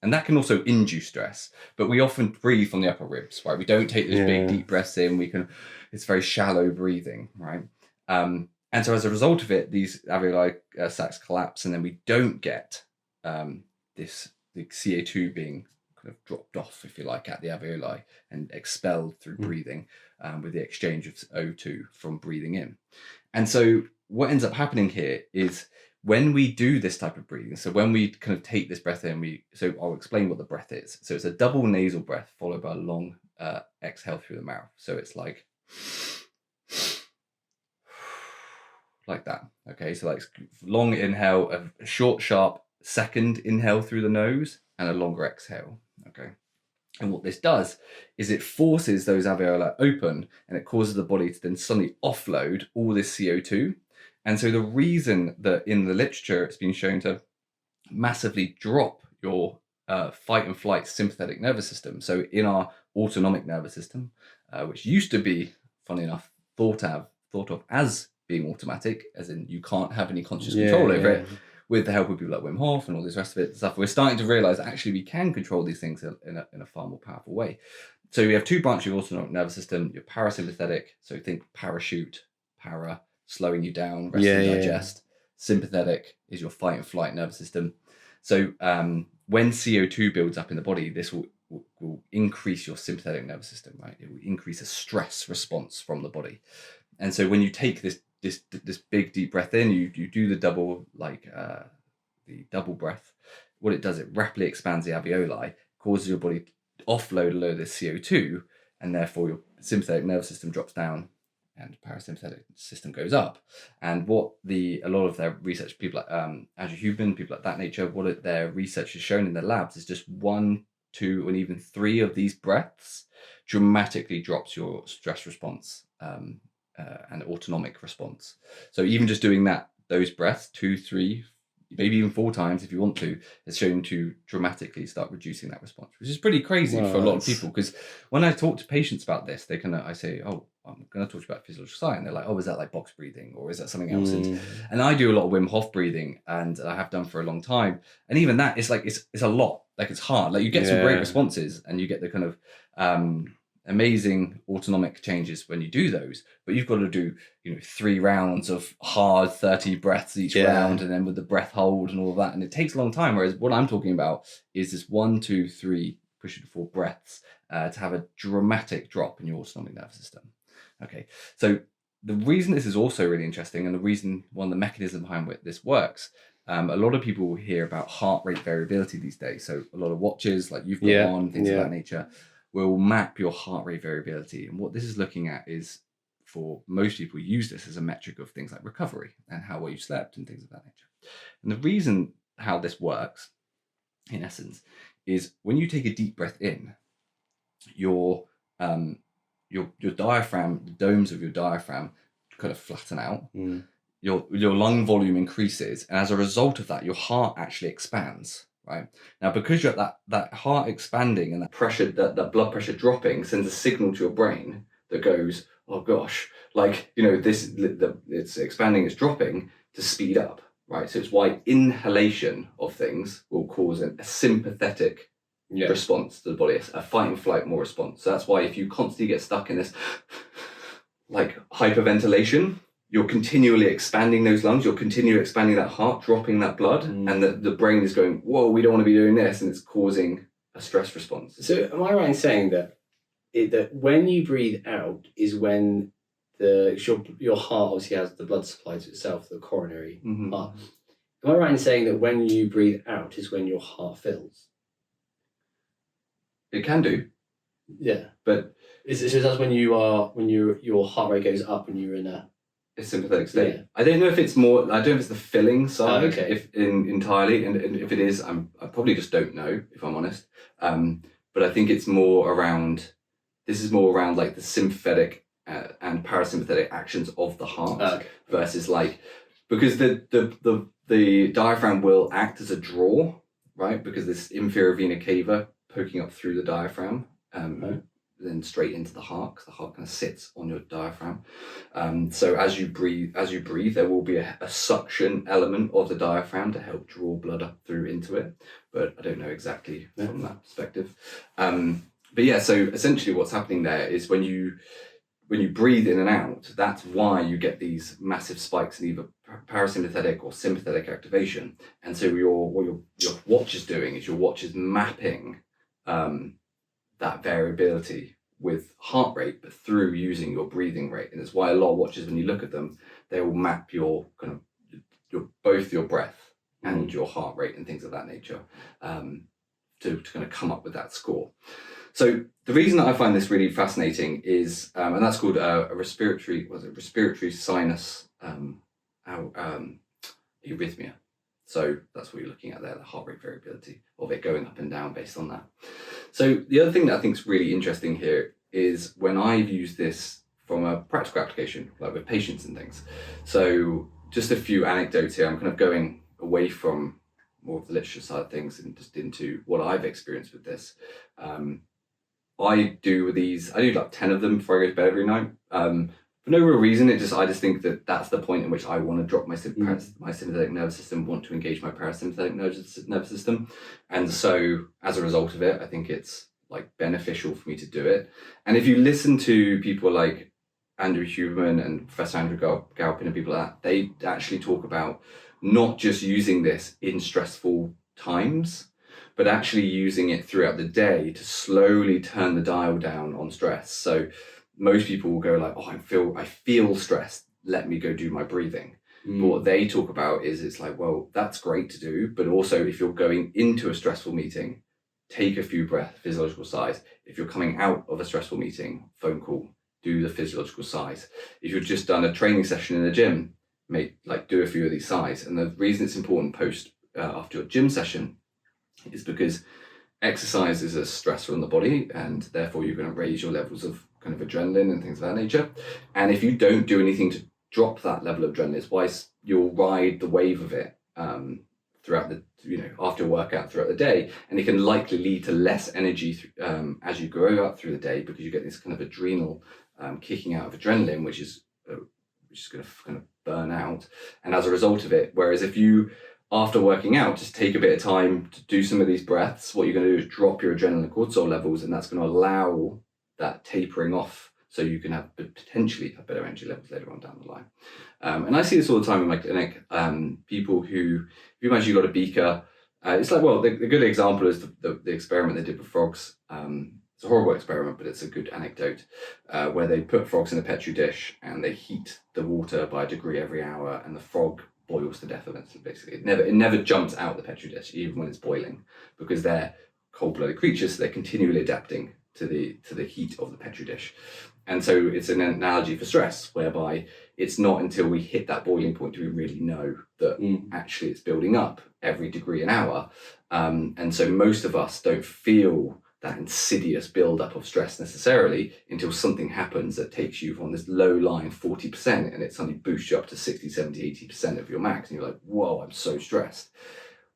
Speaker 2: and that can also induce stress, but we often breathe from the upper ribs, right? We don't take those big deep breaths in. It's very shallow breathing, right? And so as a result of it, these alveoli sacs collapse, and then we don't get the CO2 being kind of dropped off, if you like, at the alveoli and expelled through breathing with the exchange of O2 from breathing in. And so what ends up happening here is when we do this type of breathing, so when we kind of take this breath in, so I'll explain what the breath is. So it's a double nasal breath followed by a long exhale through the mouth. So it's like that. Okay, so like long inhale, a short, sharp second inhale through the nose, and a longer exhale. Okay. And what this does is it forces those alveoli open, and it causes the body to then suddenly offload all this CO2. And so the reason that in the literature it's been shown to massively drop your fight and flight sympathetic nervous system. So in our autonomic nervous system, which used to be, funny enough, thought of as being automatic, as in you can't have any conscious control over it, with the help of people like Wim Hof and all this rest of it stuff, we're starting to realize actually we can control these things in a far more powerful way. So we have two branches of autonomic nervous system. Your parasympathetic, so think parachute, para, slowing you down, rest and digest. Sympathetic is your fight and flight nervous system. So when CO2 builds up in the body, this will increase your sympathetic nervous system, right? It will increase a stress response from the body. And so when you take this big deep breath in, you do the double breath. What it does, it rapidly expands the alveoli, causes your body to offload a load of this CO2, and therefore your sympathetic nervous system drops down and parasympathetic system goes up. And what a lot of their research, people like Andrew Huberman, people like that nature, what their research has shown in their labs is just 1, 2, and even 3 of these breaths dramatically drops your stress response and autonomic response. So even just doing those breaths 2, 3, maybe even 4 times if you want to, is shown to dramatically start reducing that response, which is pretty crazy for a lot of people. Because when I talk to patients about this, I say, oh, I'm going to talk about physiological sighing. They're like, oh, is that like box breathing or is that something else? And I do a lot of Wim Hof breathing, and I have done for a long time. And even that, it's like, it's a lot. Like it's hard. Like you get some great responses and you get the kind of amazing autonomic changes when you do those, but you've got to do 3 rounds of hard 30 breaths each round, and then with the breath hold and all of that, and it takes a long time. Whereas what I'm talking about is this 1, 2, 3 pushing to 4 breaths to have a dramatic drop in your autonomic nervous system. Okay, so the reason this is also really interesting, and the reason one of the mechanisms behind which this works, a lot of people hear about heart rate variability these days. So a lot of watches like you've got on, things of that nature, will map your heart rate variability. And what this is looking at is, for most people, use this as a metric of things like recovery and how well you slept and things of that nature. And the reason how this works, in essence, is when you take a deep breath in, your diaphragm, the domes of your diaphragm kind of flatten out. your lung volume increases, and as a result of that, your heart actually expands. Right now, because you're at that heart expanding and that pressure, that blood pressure dropping, sends a signal to your brain that goes, oh gosh, like, you know, it's expanding, it's dropping, to speed up. Right, so it's why inhalation of things will cause a sympathetic response to the body, a fight and flight more response. So that's why if you constantly get stuck in this like hyperventilation, you're continually expanding those lungs, you're continually expanding that heart, dropping that blood, and the brain is going, whoa, we don't want to be doing this, and it's causing a stress response.
Speaker 3: So am I right in saying that that when you breathe out is when your heart obviously has the blood supply to itself, the coronary heart. Am I right in saying that when you breathe out is when your heart fills?
Speaker 2: It can do.
Speaker 3: Yeah.
Speaker 2: But
Speaker 3: so that's when your heart rate goes up and you're in a
Speaker 2: sympathetic state. Yeah. I don't know if it's more, I don't know if it's the filling side,
Speaker 3: okay.
Speaker 2: Entirely, and if it is, I probably just don't know, if I'm honest. But I think it's more around, this is more around like the sympathetic and parasympathetic actions of the heart versus like, because the diaphragm will act as a draw, right? Because this inferior vena cava poking up through the diaphragm, then straight into the heart, because the heart kind of sits on your diaphragm. So as you breathe, there will be a suction element of the diaphragm to help draw blood up through into it. But I don't know exactly from that perspective. But yeah, so essentially what's happening there is when you breathe in and out, that's why you get these massive spikes in either parasympathetic or sympathetic activation. And so what your watch is doing is your watch is mapping that variability with heart rate, but through using your breathing rate. And it's why a lot of watches, when you look at them, they will map your kind of both your breath and your heart rate and things of that nature to kind of come up with that score. So the reason that I find this really fascinating is, and that's called a respiratory sinus arrhythmia. So that's what you're looking at there, the heart rate variability of it going up and down based on that. So the other thing that I think is really interesting here is when I've used this from a practical application, like with patients and things. So just a few anecdotes here. I'm kind of going away from more of the literature side of things and just into what I've experienced with this. I do like 10 of them before I go to bed every night. For no real reason. I just think that that's the point in which I want to drop my sympathetic nervous system, want to engage my parasympathetic nervous system. And so as a result of it, I think it's like beneficial for me to do it. And if you listen to people like Andrew Huberman and Professor Andrew Galpin and people like that, they actually talk about not just using this in stressful times, but actually using it throughout the day to slowly turn the dial down on stress. So most people will go like, oh, I feel stressed, let me go do my breathing. But what they talk about is it's like, well, that's great to do, but also if you're going into a stressful meeting, take a few breaths, physiological sighs. If you're coming out of a stressful meeting, phone call, do the physiological sighs. If you've just done a training session in the gym, do a few of these sighs. And the reason it's important after your gym session is because exercise is a stressor on the body, and therefore you're going to raise your levels of kind of adrenaline and things of that nature. And if you don't do anything to drop that level of adrenaline, it's why you'll ride the wave of it throughout after a workout throughout the day, and it can likely lead to less energy as you go out through the day, because you get this kind of adrenal kicking out of adrenaline, which is going to kind of burn out. And as a result of it, whereas if you after working out, just take a bit of time to do some of these breaths, what you're going to do is drop your adrenaline and cortisol levels, and that's going to allow that tapering off so you can potentially have better energy levels later on down the line. And I see this all the time in my clinic. People who, if you imagine you've got a beaker, it's like, well, the good example is the experiment they did with frogs. It's a horrible experiment, but it's a good anecdote, where they put frogs in a petri dish and they heat the water by a degree every hour, and the frog boils to death eventually. Basically, it never jumps out the petri dish even when it's boiling, because they're cold-blooded creatures, so they're continually adapting to the heat of the petri dish. And so it's an analogy for stress, whereby it's not until we hit that boiling point do we really know that actually it's building up every degree an hour. And so most of us don't feel that insidious build-up of stress necessarily until something happens that takes you from this low line 40% and it suddenly boosts you up to 60, 70, 80% of your max. And you're like, whoa, I'm so stressed.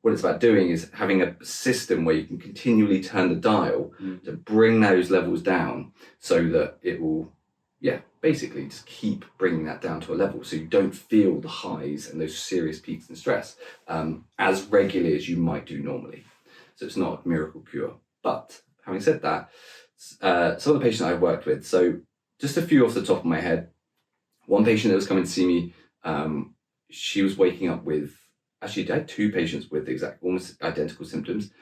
Speaker 2: What it's about doing is having a system where you can continually turn the dial to bring those levels down so that it will, basically just keep bringing that down to a level so you don't feel the highs and those serious peaks in stress as regularly as you might do normally. So it's not a miracle cure. But having said that, some of the patients I've worked with, so just a few off the top of my head, one patient that was coming to see me, she was waking up with, actually I had two patients with almost identical symptoms,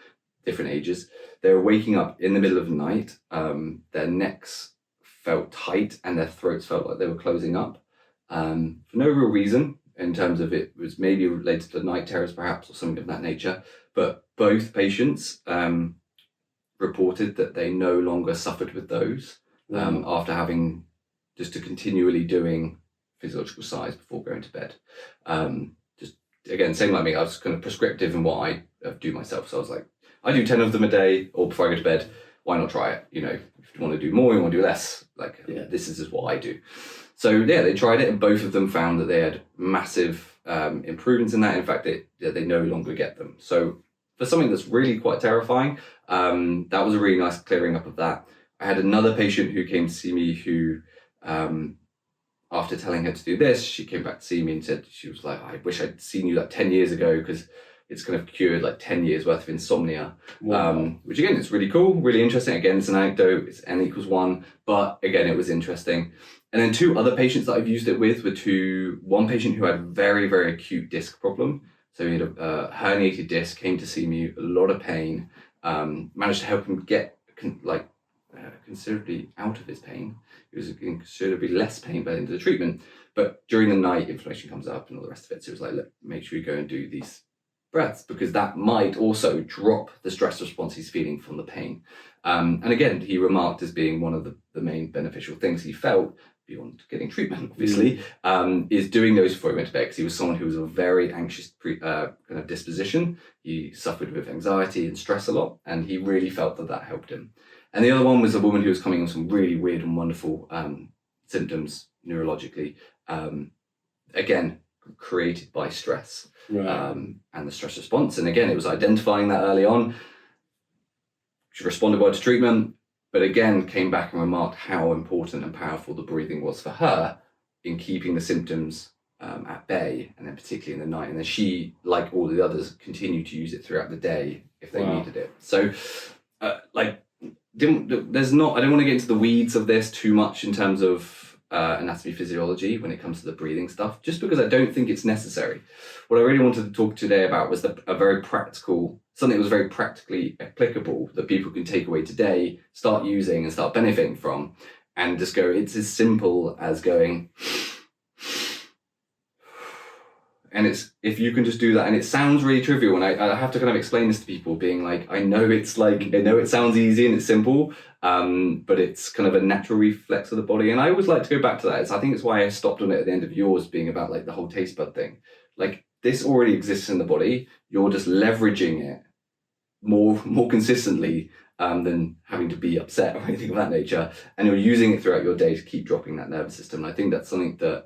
Speaker 2: different ages. They were waking up in the middle of the night, their necks felt tight and their throats felt like they were closing up for no real reason, in terms of it was maybe related to night terrors perhaps or something of that nature. But both patients reported that they no longer suffered with those after having just to continually doing physiological sighs before going to bed. Just again, same like me, I was kind of prescriptive in what I do myself. So I was like, I do 10 of them a day or before I go to bed. Why not try it? You know, if you want to do more, you want to do less. This is just what I do. So they tried it and both of them found that they had massive improvements in that. In fact, they no longer get them. So for something that's really quite terrifying, that was a really nice clearing up of that. I had another patient who came to see me who, after telling her to do this, she came back to see me and said, she was like, I wish I'd seen you like 10 years ago because it's kind of cured like 10 years worth of insomnia. Wow. Which again, it's really cool, really interesting. Again, it's an anecdote, it's N=1, but again, it was interesting. And then two other patients that I've used it with were one patient who had very, very acute disc problem. So he had a herniated disc, came to see me, a lot of pain, managed to help him get considerably out of his pain. He was in considerably less pain by the end of the treatment. But during the night, inflammation comes up and all the rest of it. So it was like, look, make sure you go and do these breaths because that might also drop the stress response he's feeling from the pain. And again, he remarked as being one of the main beneficial things he felt beyond getting treatment, obviously, is doing those before he went to bed, because he was someone who was a very anxious kind of disposition. He suffered with anxiety and stress a lot, and he really felt that helped him. And the other one was a woman who was coming on some really weird and wonderful symptoms neurologically, again, created by stress and the stress response. And again, it was identifying that early on. She responded well to treatment, but again, came back and remarked how important and powerful the breathing was for her in keeping the symptoms at bay, and then particularly in the night. And then she, like all the others, continued to use it throughout the day if they needed it. So, I don't want to get into the weeds of this too much in terms of anatomy physiology when it comes to the breathing stuff, just because I don't think it's necessary. What I really wanted to talk today about was something that was very practically applicable that people can take away today, start using and start benefiting from, and just go, it's as simple as going, and it's, if you can just do that, and it sounds really trivial, and I have to kind of explain this to people, being like, I know it sounds easy and it's simple, but it's kind of a natural reflex of the body. And I always like to go back to that. I think it's why I stopped on it at the end of yours, being about like the whole taste bud thing. Like, this already exists in the body. You're just leveraging it more consistently than having to be upset or anything of that nature. And you're using it throughout your day to keep dropping that nervous system. And I think that's something that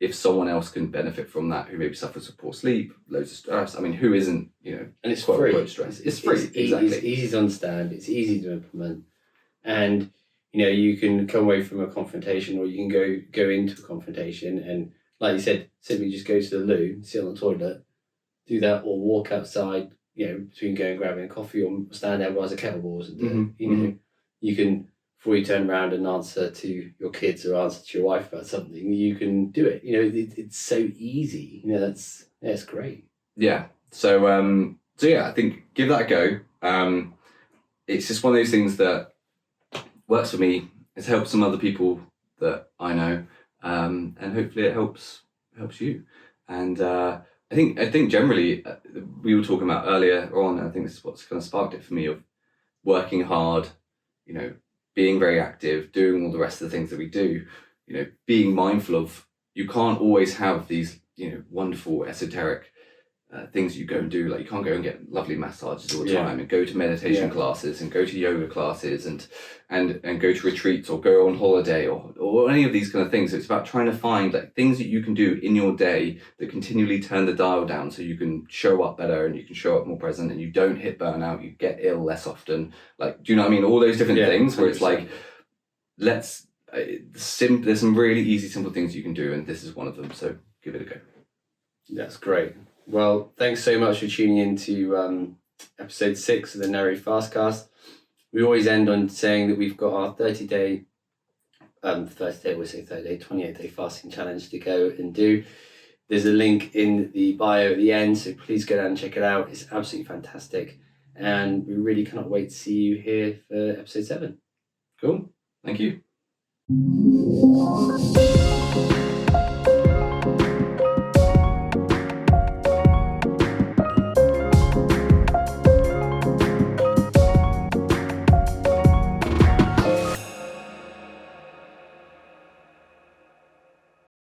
Speaker 2: if someone else can benefit from that, who maybe suffers with poor sleep, loads of stress, I mean, who isn't, and it's free. Stress. It's free, exactly.
Speaker 3: It's easy to understand, it's easy to implement. And, you can come away from a confrontation, or you can go into a confrontation and, like you said, simply just go to the loo, sit on the toilet, do that, or walk outside, between going and grabbing a coffee, or stand there while the kettlebells and do it. You can, before you turn around and answer to your kids or answer to your wife about something, you can do it. It's so easy. It's great.
Speaker 2: Yeah. So I think give that a go. It's just one of those things that works for me. It's helped some other people that I know, and hopefully it helps you. And I think generally we were talking about earlier on. I think this is what's kind of sparked it for me, of working hard, being very active, doing all the rest of the things that we do, being mindful of, you can't always have these, wonderful esoteric things you go and do. Like you can't go and get lovely massages all the
Speaker 3: Yeah.
Speaker 2: time and go to meditation
Speaker 3: Yeah.
Speaker 2: classes and go to yoga classes and go to retreats or go on holiday or any of these kind of things. So it's about trying to find like things that you can do in your day that continually turn the dial down so you can show up better and you can show up more present and you don't hit burnout, you get ill less often. Like, do you know what I mean? All those different things where it's
Speaker 3: 100%.
Speaker 2: like, there's some really easy, simple things you can do, and this is one of them. So give it a go.
Speaker 3: That's great. Well, thanks so much for tuning in to episode 6 of the Narrow Fastcast. We always end on saying that we've got our 30-day, 28-day fasting challenge to go and do. There's a link in the bio at the end, so please go down and check it out. It's absolutely fantastic. And we really cannot wait to see you here for episode 7.
Speaker 2: Cool. Thank you.